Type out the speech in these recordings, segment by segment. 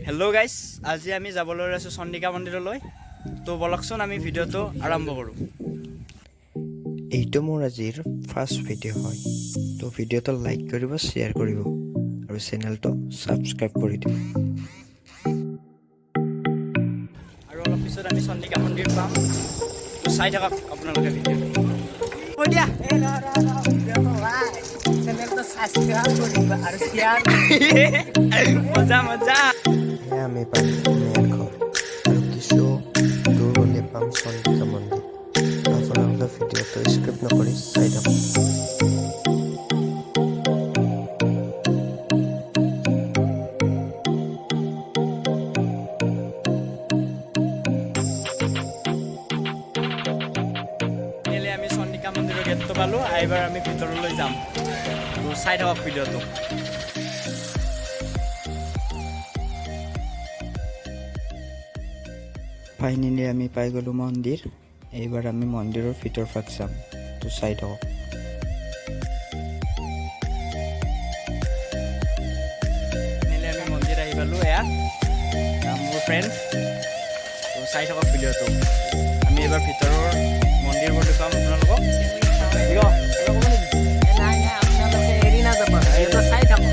Hello' guys, আজি আমি যাবলৈ আছোঁ চন্দিকা মন্দিৰলৈ। তো বলকচোন আমি ভিডিঅ'টো আৰম্ভ কৰোঁ। এইটো মোৰ আজিৰ ফাৰ্ষ্ট ভিডিঅ' হয়। তো ভিডিঅ'টো লাইক কৰিব, শ্বেয়াৰ কৰিব আৰু চেনেলটো ছাবস্ক্ৰাইব কৰি দিব। আৰু অলপ পিছত আমি চন্দিকা মন্দিৰ পাম। তো চাই থাকক আপোনালোকে ভিডিঅ'। মজা মজা। এয়া আমি পাম মেয়াৰ ঘৰ আৰু কিছু দূৰ গ'লে পাম চন্দিকা মন্দিৰ। আপোনালোকে ভিডিঅ'টো স্ক্ৰিপ্ট নকৰি চাই থাকক। আমি চন্দিকা মন্দিৰৰ গেটটো পালোঁ। এইবাৰ আমি ভিতৰলৈ যাম। তো চাই থাকক ভিডিঅ'টো। ফাইনেলি আমি পাই গ'লোঁ মন্দিৰ। এইবাৰ আমি মন্দিৰৰ ভিতৰ ভাগ চাম। তো চাই থাকক। ফাইনেলি আমি মন্দিৰ আহি পালোঁ। এয়া মোৰ ফ্ৰেণ্ড। তো চাই থাকক ভিডিঅ'টো। আমি এইবাৰ ভিতৰৰ মন্দিৰবোৰ দেখুৱাম আপোনালোকক। চাই থাকক।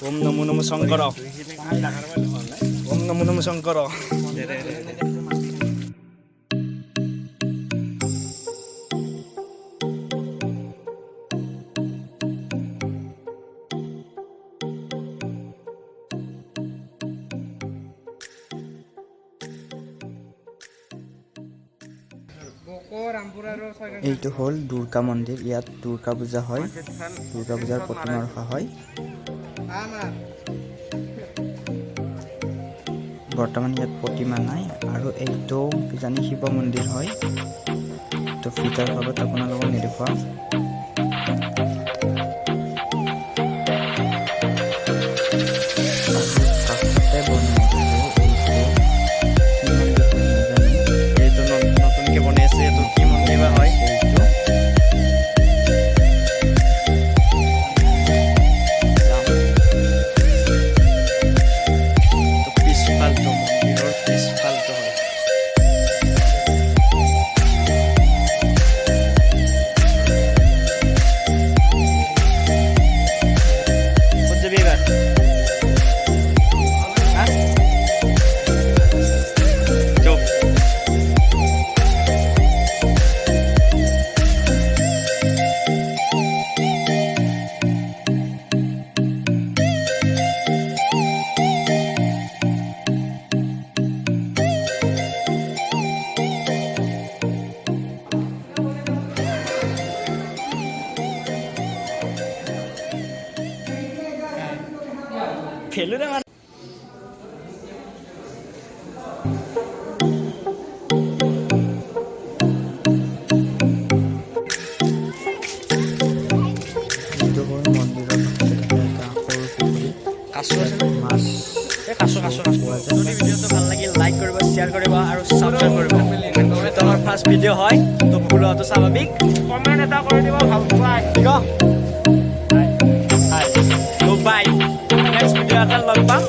ওম নমো নমো শংকৰ। ওম নমো নমো শংকৰ। এইটো হ'ল দুৰ্গা মন্দিৰ। ইয়াত দুৰ্গা পূজা হয়। দুৰ্গা পূজাৰ প্ৰতিমা ৰখা হয়। বৰ্তমান ইয়াত প্ৰতিমা নাই আৰু এইটো কিজানি শিৱ মন্দিৰ হয়। তো ভিতৰ ভাগত আপোনালোকক নেদেখুৱাম। এইটো নতুনকৈ বনাই আছে। এইটো কি মন্দিৰ বা হয়? পিছফালটো মন্দিৰৰ পিছফালটো হয়। ক'ত যাবি এইবাৰ? ফেলুৰে মাৰ। এইটো হ'ল মন্দিৰৰ এটা সৰু পুখুৰী। কাছু আছে নে? মাছ কাছু পোৱা যায়। যদি ভিডিঅ'টো ভাল লাগিল লাইক কৰিব, শ্বেয়াৰ কৰিব আৰু ছাবস্ক্ৰাইব কৰিব। এইটো আমাৰ ফাৰ্ষ্ট ভিডিঅ' হয়। তো ভুল হোৱাটো স্বাভাৱিক। কমেণ্ট এটা কৰি দিব ভাল পোৱা। ঠিক আছে? বাই। নেক্সট ভিডিঅ' এটা লগ পাম।